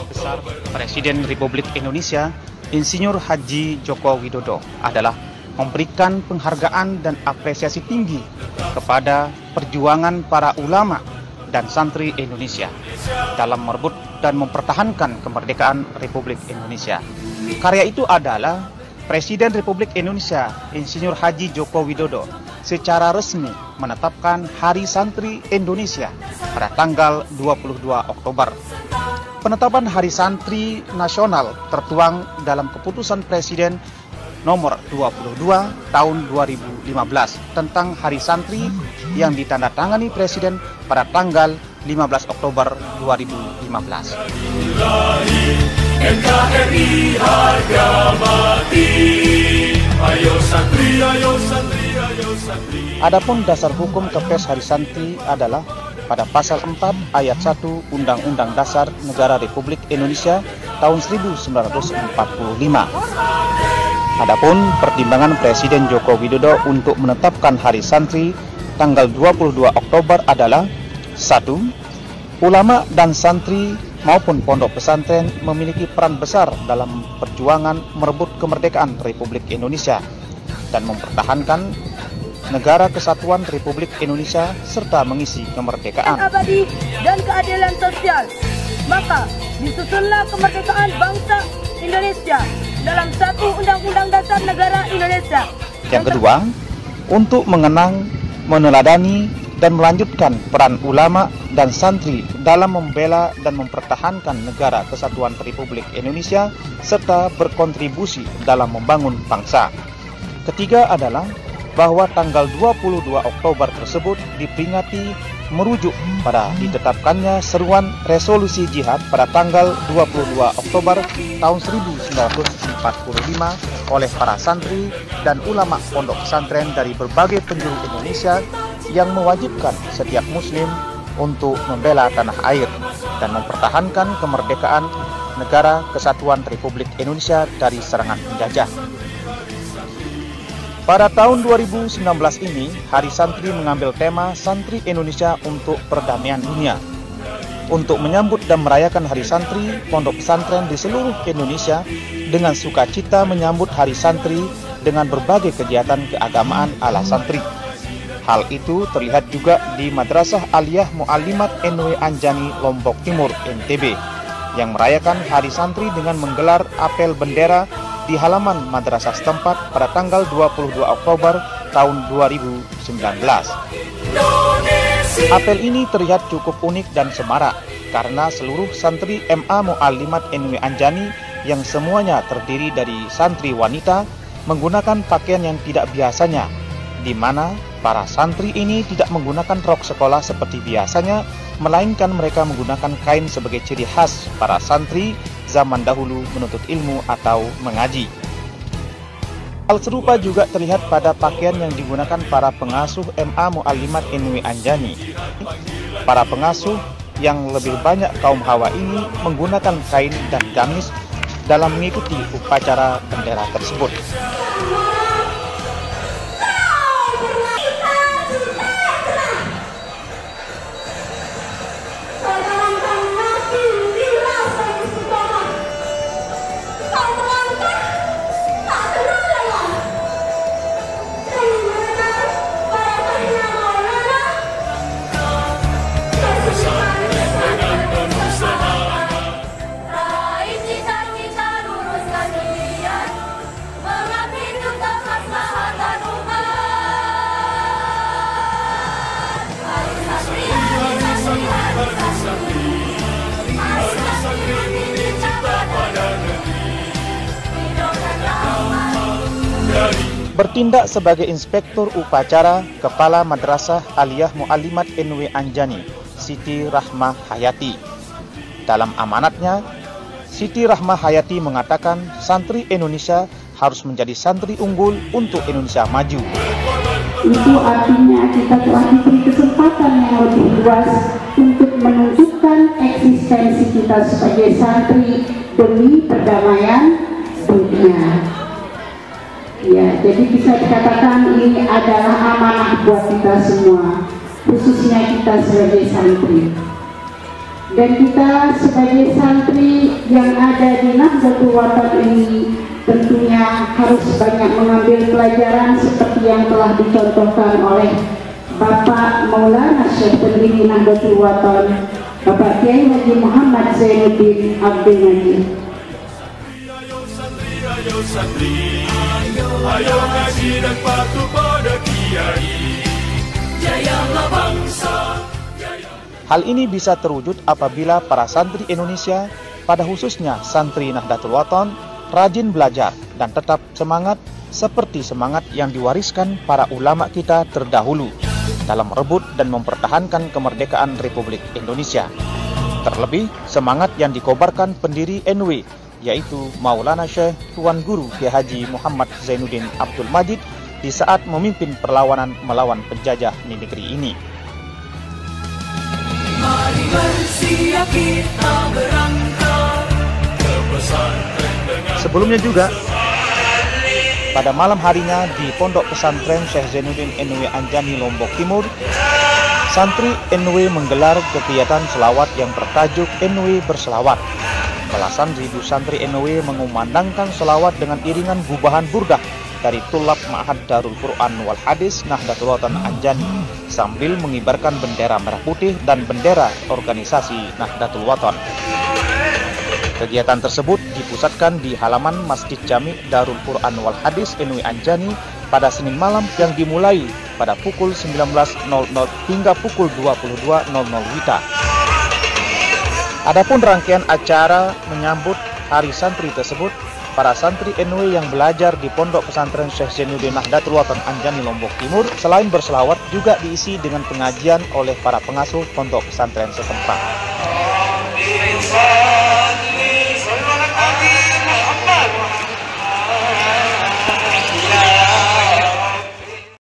Besar Presiden Republik Indonesia Insinyur Haji Joko Widodo adalah memberikan penghargaan dan apresiasi tinggi kepada perjuangan para ulama dan santri Indonesia dalam merebut dan mempertahankan kemerdekaan Republik Indonesia. Karya itu adalah Presiden Republik Indonesia Insinyur Haji Joko Widodo secara resmi menetapkan Hari Santri Indonesia pada tanggal 22 Oktober. Penetapan Hari Santri Nasional tertuang dalam Keputusan Presiden nomor 22 tahun 2015 tentang Hari Santri yang ditandatangani Presiden pada tanggal 15 Oktober 2015. NKRI harga mati, ayo santri, ayo santri, ayo santri. Adapun dasar hukum Kepres Hari Santri adalah pada pasal 4 ayat 1 Undang-Undang Dasar Negara Republik Indonesia tahun 1945. Adapun pertimbangan Presiden Joko Widodo untuk menetapkan Hari Santri tanggal 22 Oktober adalah 1. Ulama dan santri maupun pondok pesantren memiliki peran besar dalam perjuangan merebut kemerdekaan Republik Indonesia dan mempertahankan Negara Kesatuan Republik Indonesia serta mengisi kemerdekaan abadi dan keadilan sosial. Maka disusunlah kemerdekaan bangsa Indonesia dalam satu Undang-Undang Dasar Negara Indonesia. Yang kedua, untuk mengenang, meneladani, dan melanjutkan peran ulama dan santri dalam membela dan mempertahankan Negara Kesatuan Republik Indonesia serta berkontribusi dalam membangun bangsa. Ketiga adalah bahwa tanggal 22 Oktober tersebut diperingati merujuk pada ditetapkannya seruan resolusi jihad pada tanggal 22 Oktober tahun 1945 oleh para santri dan ulama pondok pesantren dari berbagai penjuru Indonesia yang mewajibkan setiap muslim untuk membela tanah air dan mempertahankan kemerdekaan Negara Kesatuan Republik Indonesia dari serangan penjajah. Pada tahun 2019 ini, Hari Santri mengambil tema Santri Indonesia untuk Perdamaian Dunia. Untuk menyambut dan merayakan Hari Santri, pondok pesantren di seluruh Indonesia dengan sukacita menyambut Hari Santri dengan berbagai kegiatan keagamaan ala santri. Hal itu terlihat juga di Madrasah Aliyah Mu'allimat NW Anjani, Lombok Timur, NTB, yang merayakan Hari Santri dengan menggelar apel bendera di halaman madrasah setempat pada tanggal 22 Oktober tahun 2019. Apel ini terlihat cukup unik dan semarak karena seluruh santri MA Mu'allimat NW Anjani yang semuanya terdiri dari santri wanita menggunakan pakaian yang tidak biasanya, di mana para santri ini tidak menggunakan rok sekolah seperti biasanya, melainkan mereka menggunakan kain sebagai ciri khas para santri zaman dahulu menuntut ilmu atau mengaji. Hal serupa juga terlihat pada pakaian yang digunakan para pengasuh MA Mu'allimat NW Anjani. Para pengasuh yang lebih banyak kaum hawa ini menggunakan kain dan gamis dalam mengikuti upacara bendera tersebut. Bertindak sebagai inspektur upacara Kepala Madrasah Aliyah Mu'allimat NW Anjani, Siti Rahmah Hayati. Dalam amanatnya, Siti Rahmah Hayati mengatakan santri Indonesia harus menjadi santri unggul untuk Indonesia maju. Itu artinya kita telah diberi kesempatan yang lebih luas untuk menunjukkan eksistensi kita sebagai santri demi perdamaian dunia. Ya, jadi bisa dikatakan ini adalah amanah buat kita semua, khususnya kita sebagai santri. Dan kita sebagai santri yang ada di Nahdlatul Wathon ini tentunya harus banyak mengambil pelajaran seperti yang telah dicontohkan oleh Bapak Maulana Syekh pendiri Nahdlatul Wathon, Bapak Kiai Haji Muhammad Zainuddin Abdul Majid. Ayo ngaji dan patuh pada Kiai, jayalah bangsa. Hal ini bisa terwujud apabila para santri Indonesia, pada khususnya santri Nahdlatul Wathon, rajin belajar dan tetap semangat seperti semangat yang diwariskan para ulama kita terdahulu dalam merebut dan mempertahankan kemerdekaan Republik Indonesia. Terlebih semangat yang dikobarkan pendiri NW, yaitu Maulana Syekh Tuan Guru Kiai Haji Muhammad Zainuddin Abdul Majid di saat memimpin perlawanan melawan penjajah di negeri ini. Mari bersiap kita berangkat ke pesantren dengan... Sebelumnya juga, pada malam harinya di Pondok Pesantren Syekh Zainuddin NW Anjani Lombok Timur, santri NW menggelar kegiatan selawat yang bertajuk NW Berselawat. Belasan ribu santri NW mengumandangkan selawat dengan iringan gubahan burdah dari Tulab Ma'had Darul Quran wal Hadis Nahdlatul Wathon Anjani sambil mengibarkan bendera merah putih dan bendera organisasi Nahdlatul Wathon. Kegiatan tersebut dipusatkan di halaman Masjid Jami Darul Quran wal Hadis NW Anjani pada Senin malam yang dimulai pada pukul 19.00 hingga pukul 22.00 WITA. Adapun rangkaian acara menyambut Hari Santri tersebut, para santri NW yang belajar di Pondok Pesantren Syekh Zainuddin Nahdlatul Wathon Anjani Lombok Timur selain berselawat juga diisi dengan pengajian oleh para pengasuh pondok pesantren setempat.